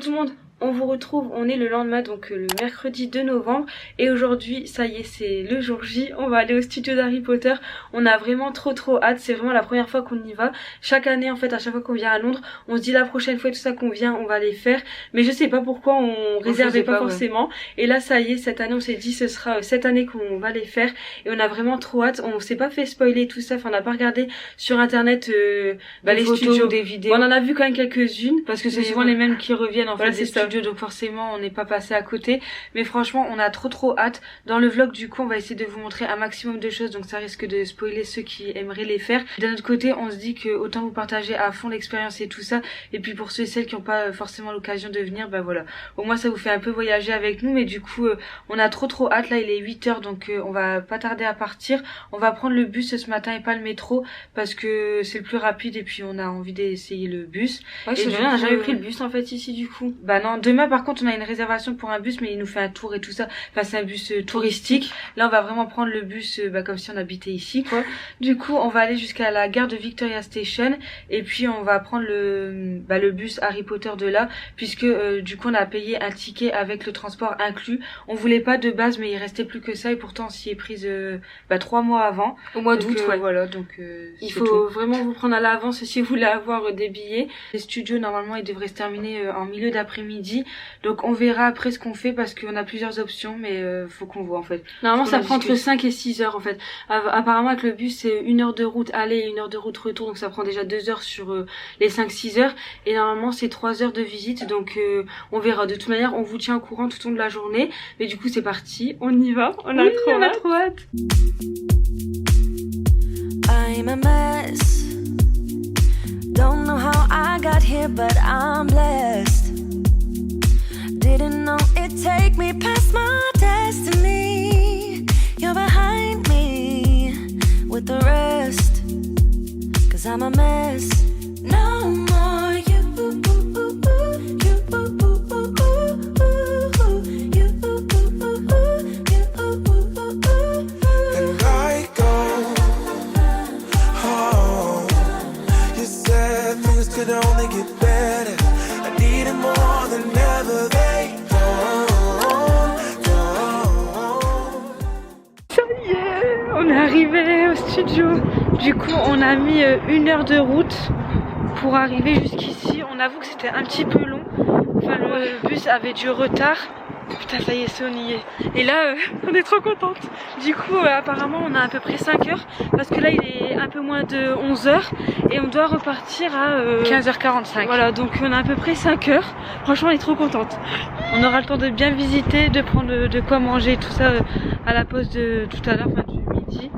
tout le monde, on vous retrouve, on est le lendemain, donc le mercredi 2 novembre et aujourd'hui ça y est, c'est le jour J, on va aller au studio d'Harry Potter. On a vraiment trop hâte, c'est vraiment la première fois qu'on y va. Chaque année en fait, à chaque fois qu'on vient à Londres, on se dit la prochaine fois tout ça qu'on vient on va les faire, mais je sais pas pourquoi on réservait pas forcément, et là ça y est, cette année on s'est dit ce sera cette année qu'on va les faire et on a vraiment trop hâte. On s'est pas fait spoiler tout ça, enfin on n'a pas regardé sur internet les photos, studios, des vidéos. Bon, on en a vu quand même quelques-unes parce que c'est souvent les mêmes qui reviennent en fait des studios, donc forcément on n'est pas passé à côté, mais franchement on a trop hâte. Dans le vlog du coup on va essayer de vous montrer un maximum de choses, donc ça risque de spoiler ceux qui aimeraient les faire. D'un autre côté on se dit que autant vous partager à fond l'expérience et tout ça, et puis pour ceux et celles qui n'ont pas forcément l'occasion de venir, bah voilà, au moins ça vous fait un peu voyager avec nous. Mais du coup on a trop hâte. Là il est 8h, donc on va pas tarder à partir. On va prendre le bus ce matin et pas le métro parce que c'est le plus rapide, et puis on a envie d'essayer le bus. Ouais, c'est vrai, on a jamais pris le bus en fait ici du coup. Bah non, demain par contre on a une réservation pour un bus, mais il nous fait un tour et tout ça, enfin c'est un bus touristique. Là on va vraiment prendre le bus comme si on habitait ici quoi. Du coup on va aller jusqu'à la gare de Victoria Station et puis on va prendre le bus Harry Potter de là, puisque du coup on a payé un ticket avec le transport inclus. On voulait pas de base, mais il restait plus que ça, et pourtant on s'y est prise 3 mois avant, au mois d'août. Voilà, donc il faut vraiment vous prendre à l'avance si vous voulez avoir des billets. Les studios normalement ils devraient se terminer en milieu d'après-midi, donc on verra après ce qu'on fait parce qu'on a plusieurs options, mais faut qu'on voit en fait. Normalement ça prend entre 5 et 6 heures en fait. Apparemment avec le bus c'est 1 heure de route aller et 1 heure de route retour, donc ça prend déjà 2 heures sur les 5-6 heures, et normalement c'est 3 heures de visite, donc on verra. De toute manière on vous tient au courant tout au long de la journée, mais du coup c'est parti, on y va, on a trop hâte. I'm a mess. Don't know how I got here, but I'm blessed. Didn't know it'd take me past my destiny. You're behind me with the rest, 'cause I'm a mess. No more you. Could only get better. I need it more than ever. They gone. Ça y est, on est arrivé au studio. Du coup, on a mis 1 heure de route pour arriver jusqu'ici. On avoue que c'était un petit peu long. Enfin, le bus avait du retard. Putain, ça y est, on y est. Et là, on est trop contente. Du coup, apparemment, on a à peu près 5 heures. Parce que là, il est un peu moins de 11 heures. Et on doit repartir à 15h45. Voilà, donc on a à peu près 5 heures. Franchement, on est trop contente. On aura le temps de bien visiter, de prendre de quoi manger, tout ça à la pause de tout à l'heure, enfin du midi.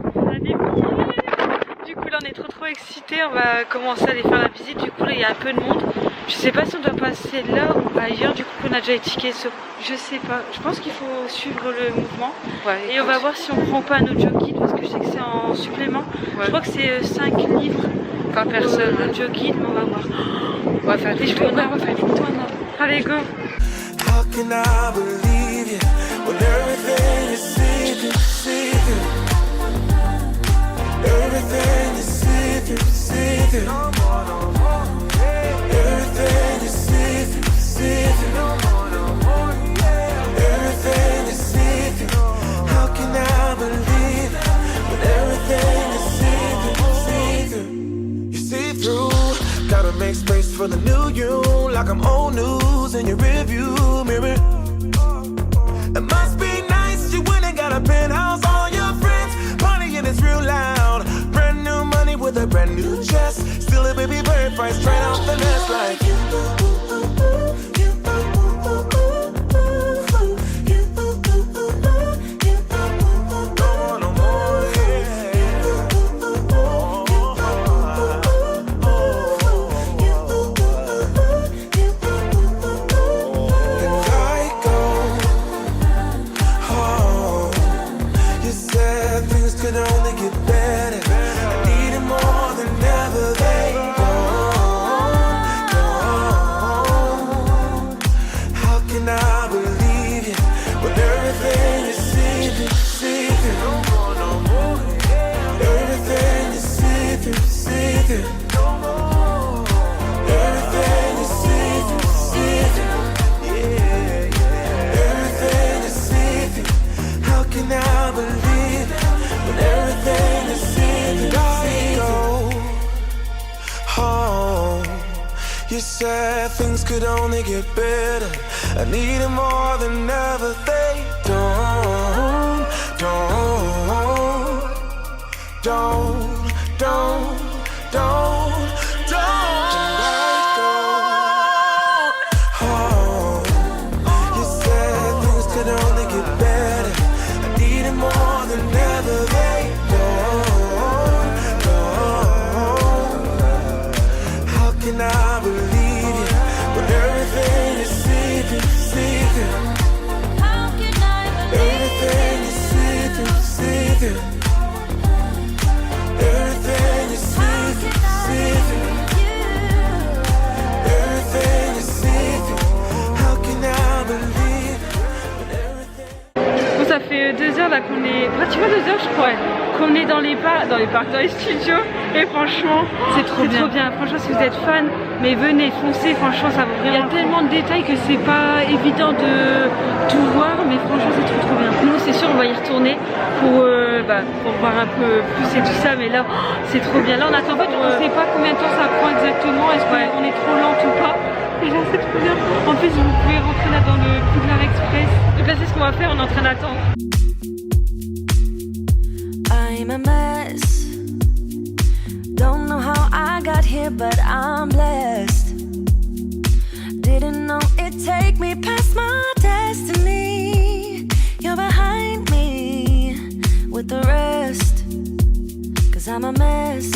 Du coup, là, on est trop excités. On va commencer à aller faire la visite. Du coup, là, il y a un peu de monde. Je sais pas si on doit passer là ou ailleurs. Du coup, on a déjà étiqueté ce... Je sais pas. Je pense qu'il faut suivre le mouvement. Ouais, et on va voir si on prend pas un audio guide, parce que je sais que c'est en supplément. Ouais. Je crois que c'est 5 livres par personne. L'audio guide, mais on va voir. On va faire des photos. On va faire des photos. Allez, go. How can I believe you when everything is secret? Everything is secret. Everything is secret. Everything is secret. How can I believe when everything is secret? You see through, gotta make space for the new you, like I'm old news in your rearview mirror. It must be nice, you went and got a penthouse, all your friends partying, it's real loud. Brand new money with a brand new chest, still a baby bird price straight off the nest like you. You said things could only get better. I need it more than ever. They don't. Oh, you said things could only get better. I need it more than ever. They don't. How can I believe you when everything is see-through? How can I Everything is see-through. Everything is see-through. Everything is see-through. How can I believe when everything... Bon, ça fait 2 heures là qu'on est, pratiquement 2 heures je crois, qu'on est dans les parcs, dans les studios, et franchement c'est trop bien. Franchement, si vous êtes fan, mais venez, foncez, franchement ça vaut vraiment. Il y a tellement de détails que c'est pas évident de tout voir, mais franchement c'est trop bien. Nous c'est sûr on va y retourner pour voir un peu plus et tout ça, mais là c'est trop bien. Là on attend, en fait on sait pas combien de temps ça prend exactement, est-ce qu'on est trop lente ou pas. Et là c'est trop bien. En plus vous pouvez rentrer là dans le Poudlard Express. Donc là c'est ce qu'on va faire, on est en train d'attendre. I'm a mess. Don't know how I got here, but I'm blessed. Didn't know it'd take me past my destiny. You're behind me with the rest. 'Cause I'm a mess.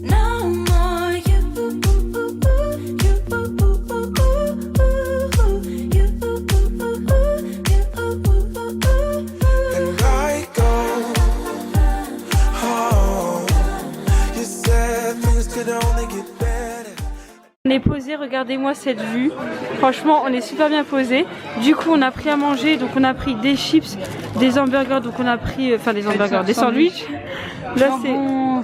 No more you. And I go home. You said things could only get better. On est posé, regardez-moi cette vue. Franchement, on est super bien posé. Du coup, on a pris à manger, donc on a pris des chips, des hamburgers, donc on a pris, des sandwichs. Là, c'est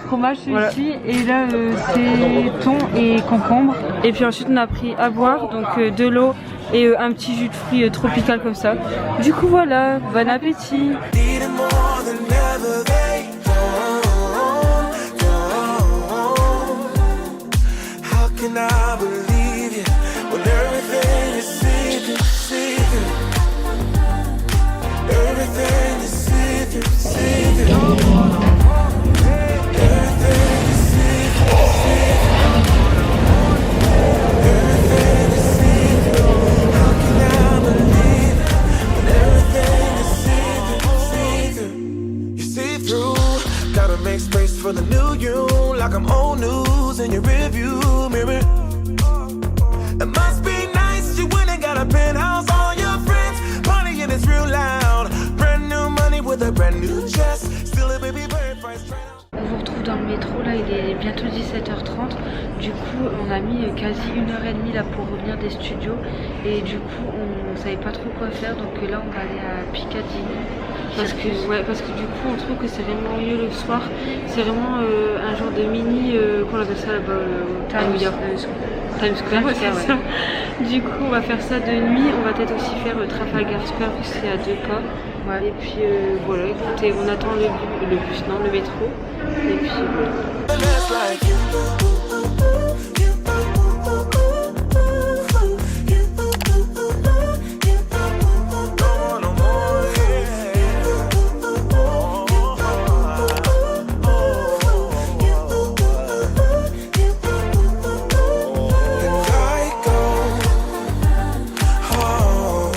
fromage celui-ci, voilà. et là c'est thon et concombre. Et puis ensuite, on a pris à boire, donc de l'eau et un petit jus de fruits tropical comme ça. Du coup, voilà, bon appétit. Need it more than ever. They don't. How can I believe you when everything is see-through? Everything is see-through. Everything is see-through. Everything is see-through. How can I believe it when everything is see-through? You see through. Gotta make space for the new you, like I'm old news in your rearview mirror. It must be nice you went and got a penthouse. All your friends partying is real loud. Brand new money with a brand new chest. Still a baby bird price straight out. On vous retrouve dans le métro, là il est bientôt 17h30. Du coup on a mis quasi 1h30 là pour revenir des studios. Et du coup on savait pas trop quoi faire, donc là on va aller à Piccadilly. Parce que du coup on trouve que c'est vraiment mieux le soir. C'est vraiment un genre de mini, qu'on appelle ça là-bas, Times Square, ouais, c'est ça. Du coup on va faire ça de nuit. On va peut-être aussi faire Trafalgar Square parce que c'est à 2 pas. Ouais. Et puis voilà, écoutez, on attend le métro. Et puis voilà. That's like you. No more, And I go home.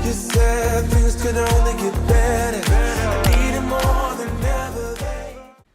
You said things could only get better. Need it more than ever.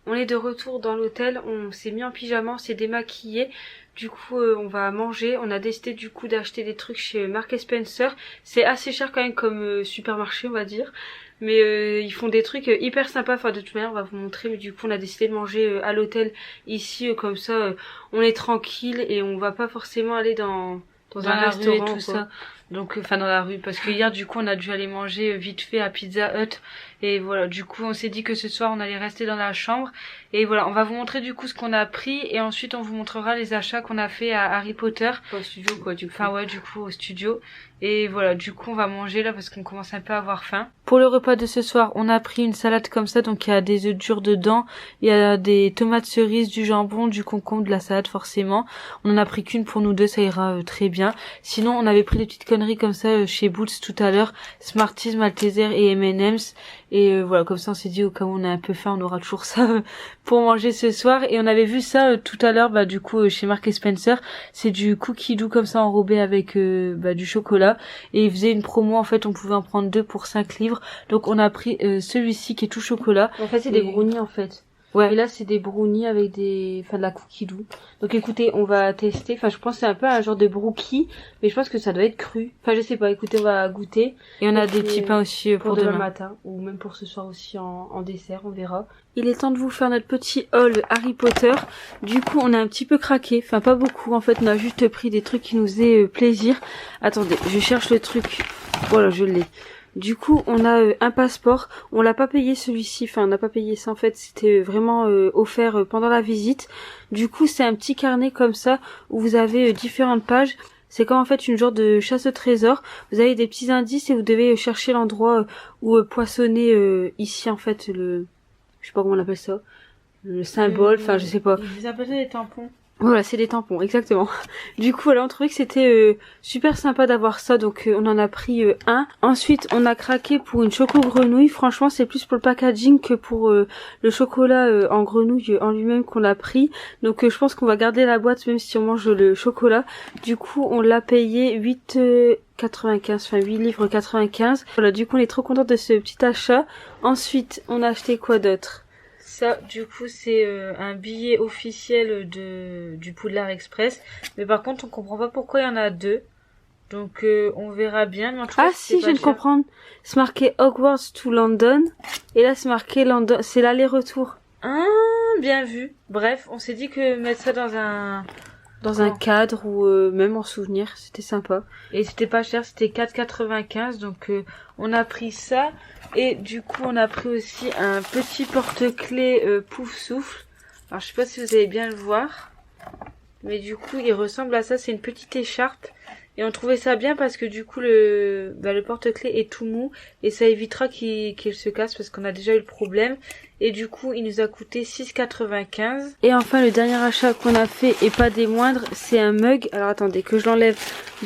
On est de retour dans l'hôtel, on s'est mis en pyjama, on s'est démaquillé. Du coup on va manger, on a décidé du coup d'acheter des trucs chez Marks & Spencer. C'est assez cher quand même comme supermarché on va dire. Mais ils font des trucs hyper sympas, enfin de toute manière on va vous montrer. Mais du coup on a décidé de manger à l'hôtel ici, comme ça on est tranquille et on va pas forcément aller dans un restaurant et tout quoi. ça. Donc enfin dans la rue, parce que hier du coup on a dû aller manger vite fait à Pizza Hut. Et voilà, du coup on s'est dit que ce soir on allait rester dans la chambre. Et voilà, on va vous montrer du coup ce qu'on a pris. Et ensuite on vous montrera les achats qu'on a fait à Harry Potter. Au studio quoi du coup. Enfin ouais, du coup au studio. Et voilà, du coup on va manger là parce qu'on commence un peu à avoir faim. Pour le repas de ce soir, on a pris une salade comme ça. Donc il y a des œufs durs dedans, il y a des tomates cerises, du jambon, du concombre, de la salade forcément. On en a pris qu'une pour nous deux, ça ira très bien. Sinon on avait pris des petites conneries comme ça chez Boots tout à l'heure, Smarties, Malteser et M&M's. Et voilà, comme ça on s'est dit au cas où on a un peu faim, on aura toujours ça pour manger ce soir. Et on avait vu ça tout à l'heure, du coup chez Marks & Spencer. C'est du cookie doux comme ça enrobé avec du chocolat. Et ils faisaient une promo, en fait on pouvait en prendre 2 pour 5 livres. Donc on a pris celui-ci qui est tout chocolat. En fait c'est des brownies en fait. Ouais. Et là c'est des brownies avec de la cookie doux. Donc écoutez, on va tester. Enfin je pense que c'est un peu un genre de brookie, mais je pense que ça doit être cru. Enfin je sais pas, écoutez, on va goûter. Et on a des petits pains aussi pour demain matin, ou même pour ce soir aussi en dessert, on verra. Il est temps de vous faire notre petit haul Harry Potter. Du coup on a un petit peu craqué, enfin pas beaucoup en fait, on a juste pris des trucs qui nous faisaient plaisir. Attendez, je cherche le truc. Voilà, je l'ai. Du coup, on a un passeport. On l'a pas payé celui-ci. Enfin, on n'a pas payé ça en fait. C'était vraiment offert pendant la visite. Du coup, c'est un petit carnet comme ça où vous avez différentes pages. C'est comme en fait une genre de chasse au trésor. Vous avez des petits indices et vous devez chercher l'endroit où poissonner ici en fait le, je sais pas comment on appelle ça, le symbole. Enfin, je sais pas. Ils appellent ça des tampons. Voilà, c'est des tampons, exactement. Du coup, voilà, on trouvait que c'était super sympa d'avoir ça, donc on en a pris un. Ensuite, on a craqué pour une choco grenouille. Franchement, c'est plus pour le packaging que pour le chocolat en grenouille en lui-même qu'on a pris. Donc je pense qu'on va garder la boîte même si on mange le chocolat. Du coup, on l'a payé 8,95, enfin 8 livres 95. Voilà, du coup, on est trop content de ce petit achat. Ensuite, on a acheté quoi d'autre ? Ça, du coup, c'est un billet officiel du Poudlard Express. Mais par contre, on comprend pas pourquoi il y en a 2. Donc, on verra bien. Mais en tout cas, si, je viens de comprendre. C'est marqué Hogwarts to London. Et là, c'est marqué London. C'est l'aller-retour. Ah, bien vu. Bref, on s'est dit que mettre ça dans un cadre ou même en souvenir, c'était sympa. Et c'était pas cher, c'était 4,95. Donc, on a pris ça. Et du coup, on a pris aussi un petit porte-clés pouf souffle. Alors, je sais pas si vous allez bien le voir. Mais du coup, il ressemble à ça. C'est une petite écharpe. Et on trouvait ça bien parce que du coup, le porte-clés est tout mou. Et ça évitera qu'il se casse parce qu'on a déjà eu le problème. Et du coup, il nous a coûté 6,95. Et enfin, le dernier achat qu'on a fait, et pas des moindres, c'est un mug. Alors attendez, que je l'enlève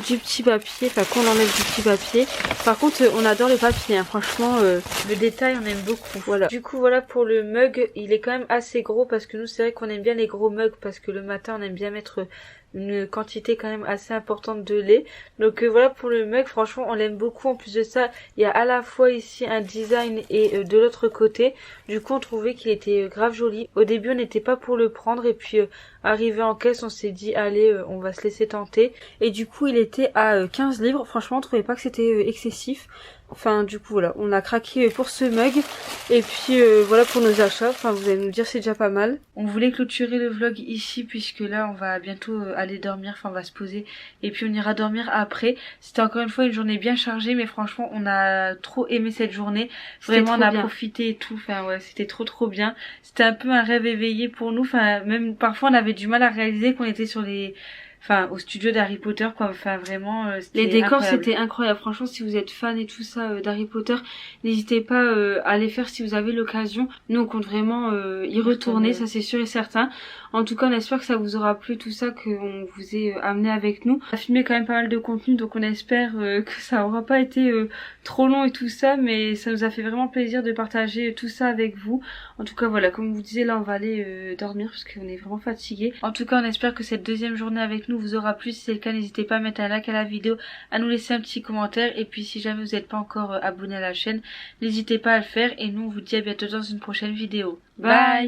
du petit papier. Enfin, qu'on l'enlève du petit papier. Par contre, on adore le papier. Hein. Franchement, le détail, on aime beaucoup. Voilà. Du coup, voilà pour le mug. Il est quand même assez gros parce que nous, c'est vrai qu'on aime bien les gros mugs. Parce que le matin, on aime bien mettre une quantité quand même assez importante de lait. Donc voilà pour le mug. Franchement, on l'aime beaucoup. En plus de ça, il y a à la fois ici un design et de l'autre côté. Du coup, on trouvait qu'il était grave joli. Au début, on n'était pas pour le prendre et puis arrivé en caisse, on s'est dit allez, on va se laisser tenter. Et du coup, il était à 15 livres. Franchement, on trouvait pas que c'était excessif. Enfin, du coup, voilà, on a craqué pour ce mug. Et puis, voilà pour nos achats. Enfin, vous allez nous dire, c'est déjà pas mal. On voulait clôturer le vlog ici, puisque là, on va bientôt aller dormir. Enfin, on va se poser. Et puis, on ira dormir après. C'était encore une fois une journée bien chargée. Mais franchement, on a trop aimé cette journée. Vraiment, on a profité et tout. Enfin, ouais, c'était trop bien. C'était un peu un rêve éveillé pour nous. Enfin, même parfois, on avait du mal à réaliser qu'on était sur les... Enfin, au studio d'Harry Potter, quoi. Enfin, vraiment, les décors, c'était incroyable. Franchement, si vous êtes fan et tout ça d'Harry Potter, n'hésitez pas à les faire si vous avez l'occasion. Nous, on compte vraiment y retourner, ça c'est sûr et certain. En tout cas, on espère que ça vous aura plu, tout ça, qu'on vous ait amené avec nous. On a filmé quand même pas mal de contenu, donc on espère que ça aura pas été trop long et tout ça, mais ça nous a fait vraiment plaisir de partager tout ça avec vous. En tout cas, voilà, comme vous disiez, là, on va aller dormir parce qu'on est vraiment fatigués. En tout cas, on espère que cette deuxième journée avec nous vous aura plu. Si c'est le cas, n'hésitez pas à mettre un like à la vidéo, à nous laisser un petit commentaire. Et puis, si jamais vous n'êtes pas encore abonné à la chaîne, n'hésitez pas à le faire. Et nous, on vous dit à bientôt dans une prochaine vidéo. Bye.